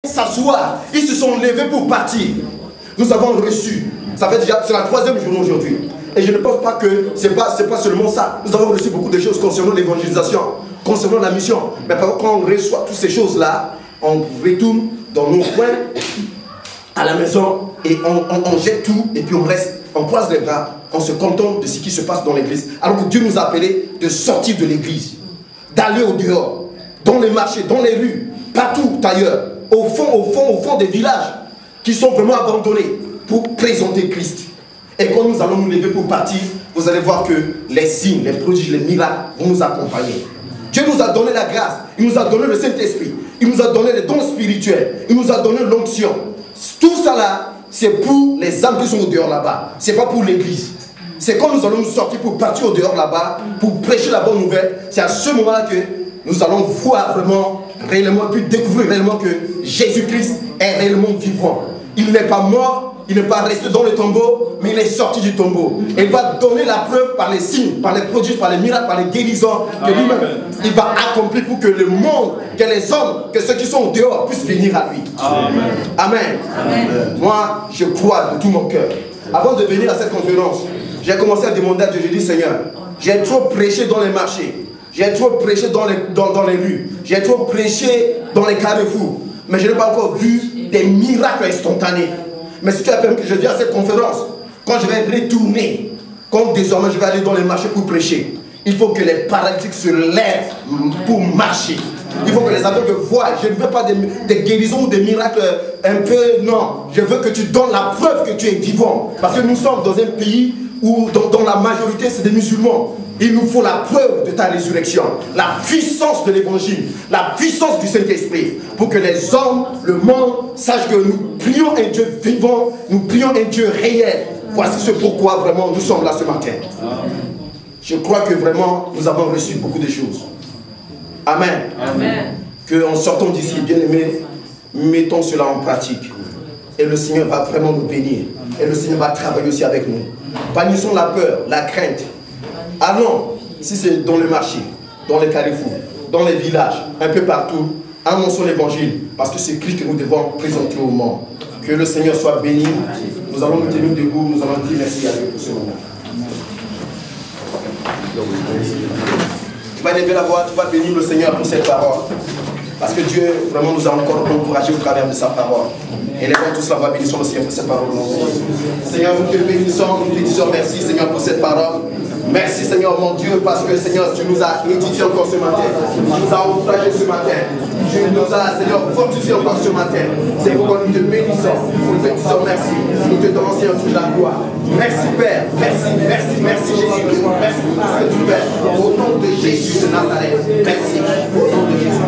s'asseoir, ils se sont levés pour partir. Nous avons reçu, ça fait déjà, c'est la 3e journée aujourd'hui. Et je ne pense pas que c'est pas seulement ça. Nous avons reçu beaucoup de choses concernant l'évangélisation, concernant la mission. Mais par contre, quand on reçoit toutes ces choses-là, on retourne dans nos coins, à la maison, et on jette tout, et puis on reste, on croise les bras, on se contente de ce qui se passe dans l'église. Alors que Dieu nous a appelés de sortir de l'église, d'aller au dehors, dans les marchés, dans les rues, partout ailleurs, au fond des villages qui sont vraiment abandonnés pour présenter Christ. Et quand nous allons nous lever pour partir, vous allez voir que les signes, les prodiges, les miracles vont nous accompagner. Dieu nous a donné la grâce, il nous a donné le Saint-Esprit, il nous a donné les dons spirituels, il nous a donné l'onction. Tout ça là, c'est pour les âmes qui sont au dehors là-bas, c'est pas pour l'église. C'est quand nous allons nous sortir pour partir au dehors là-bas, pour prêcher la bonne nouvelle, c'est à ce moment-là que nous allons voir vraiment, réellement, puis découvrir réellement que Jésus-Christ est réellement vivant. Il n'est pas mort, il n'est pas resté dans le tombeau, mais il est sorti du tombeau. Et il va donner la preuve par les signes, par les prodiges, par les miracles, par les guérisons, que lui-même, il va accomplir pour que le monde, que les hommes, que ceux qui sont au dehors puissent venir à lui. Amen. Amen. Amen. Moi, je crois de tout mon cœur. Avant de venir à cette conférence, j'ai commencé à demander à Dieu, j'ai dit, Seigneur, j'ai trop prêché dans les marchés, j'ai trop prêché dans les rues, j'ai trop prêché dans les carrefours, mais je n'ai pas encore vu des miracles instantanés. Mais si tu as permis que je vienne à cette conférence, quand je vais retourner, quand désormais je vais aller dans les marchés pour prêcher, il faut que les paralytiques se lèvent pour marcher. Il faut que les aveugles voient. Je ne veux pas des guérisons ou des miracles un peu, non. Je veux que tu donnes la preuve que tu es vivant. Parce que nous sommes dans un pays où dans la majorité c'est des musulmans. Il nous faut la preuve de ta résurrection, la puissance de l'évangile, la puissance du Saint-Esprit, pour que les hommes, le monde, sachent que nous prions un Dieu vivant, nous prions un Dieu réel. Voici ce pourquoi vraiment nous sommes là ce matin. Je crois que vraiment nous avons reçu beaucoup de choses. Amen. Amen. Qu'en sortant d'ici, bien aimés, mettons cela en pratique. Et le Seigneur va vraiment nous bénir. Et le Seigneur va travailler aussi avec nous. Bannissons la peur, la crainte. Allons, si c'est dans le marché, dans les carrefours, dans les villages, un peu partout, annonçons l'évangile, parce que c'est Christ que nous devons présenter au monde. Que le Seigneur soit béni. Nous allons nous tenir debout, nous allons dire merci à Dieu pour ce moment. Tu vas lever la voix, tu vas bénir le Seigneur pour cette parole. Parce que Dieu vraiment nous a encore encouragés au travers de sa parole. Et les gens tous la voix, bénissons le Seigneur pour cette parole. Seigneur, nous te bénissons, nous te disons merci Seigneur pour cette parole. Merci Seigneur mon Dieu, parce que Seigneur, tu nous as édifié encore ce matin. Tu nous as encouragé ce matin. Tu nous as, Seigneur, fortifié encore ce matin. C'est pourquoi nous te bénissons. Nous te disons merci. Nous te donnons Seigneur toute la gloire. Merci Père. Merci, merci, merci Jésus. Merci pour tout ce que tu fais. Au nom de Jésus de Nazareth. Merci. Au nom de Jésus.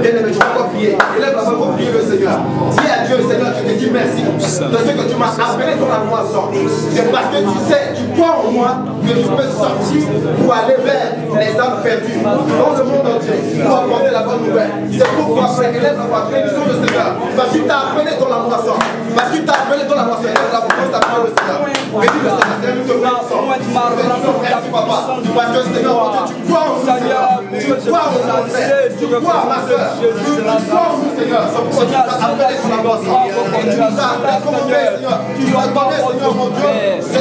Bien aimé, tu vas encore prier. Élève la main pour prier le Seigneur. Dis à Dieu, Seigneur, je te dis merci de ce que tu m'as appelé dans la moisson. C'est parce que tu sais, tu crois en moi que je peux sortir pour aller vers les âmes perdues dans le monde entier, pour apporter la bonne nouvelle. C'est pourquoi, frère, élève la voix, bénissons le Seigneur. Parce qu'il t'a appelé dans la moisson. Parce qu'il t'a appelé dans la moisson. Élève la voix, commence à prier le Seigneur. Bénis le Seigneur, Seigneur, nous te bénissons. Merci, papa. Parce que Seigneur, tu crois en nous, Seigneur. Tu crois en mon frère. Tu crois en ma soeur. Tu crois en nous, Seigneur. C'est pourquoi tu t'as appelé dans la moisson. Et tu nous as recommandé, Seigneur. Tu nous as donné, Seigneur, mon Dieu, ce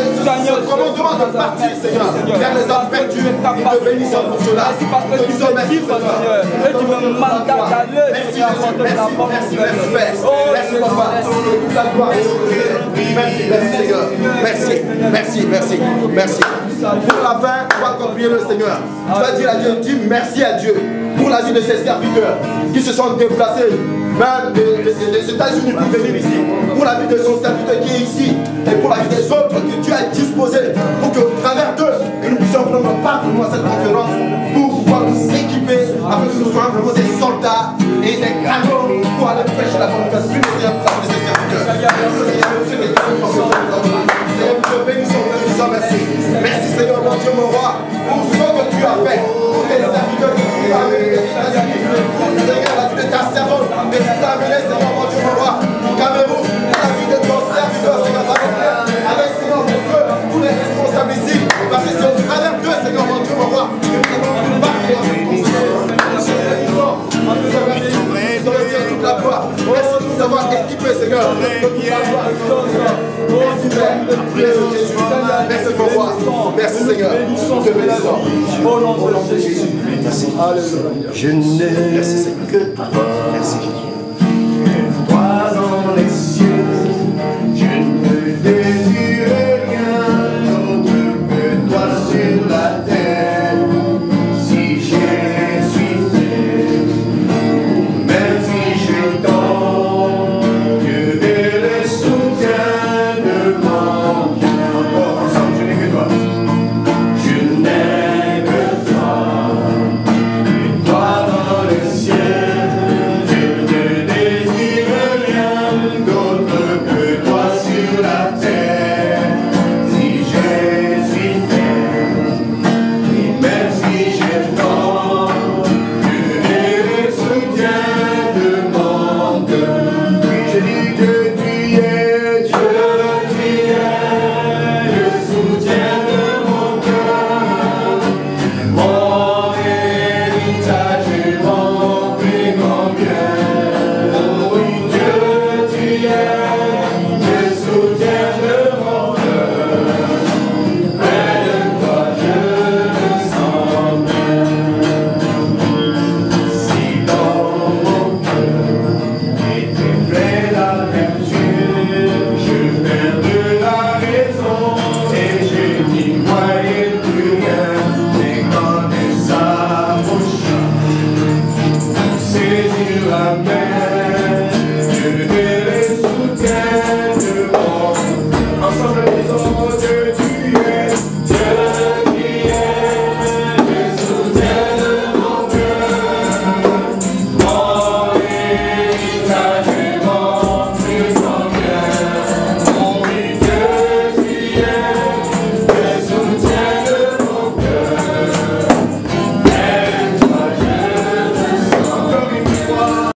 commandement de partir, Seigneur, vers les âmes perdues. Nous te bénissons pour cela. Nous te disons merci, Seigneur. Et tu me mandates d'aller. Merci, merci, merci, Père. Merci, papa. Toute la gloire. Merci, merci, Seigneur. Merci, merci, merci, merci. Pour la fin, on va encore prier le Seigneur. Tu vas dire à Dieu, dis merci à Dieu pour la vie de ces serviteurs qui se sont déplacés même des États-Unis pour venir ici, pour la vie de son serviteur qui est ici et pour la vie des autres que Dieu a disposés pour qu'au travers d'eux, nous puissions prendre part pour cette conférence pour pouvoir nous équiper afin que nous soyons vraiment des soldats et des canons pour aller prêcher la bonne nouvelle. Plus de Seigneur pour la vie de ces serviteurs. Seigneur, nous te bénissons, nous te disons merci. Merci Seigneur, mon Dieu, mon roi, pour ce que tu as fait, pour tes serviteurs que tu as amenés des États-Unis, pour Seigneur, la vie de ta servante, que tu as amené, Seigneur, mon Dieu, mon roi, pour Cameroun, la vie de ton serviteur, Seigneur, avec Seigneur, mon Dieu, tous les responsables ici, parce que c'est au travers d'eux, Seigneur, mon Dieu, mon roi, que nous avons parlé. Nous te bénissons, toute la gloire. Merci avoir équipé, Seigneur. Merci mon roi. Merci Seigneur. Te bénissons. Au nom de Jésus. Merci. Alléluia. Je n'ai que toi. Merci.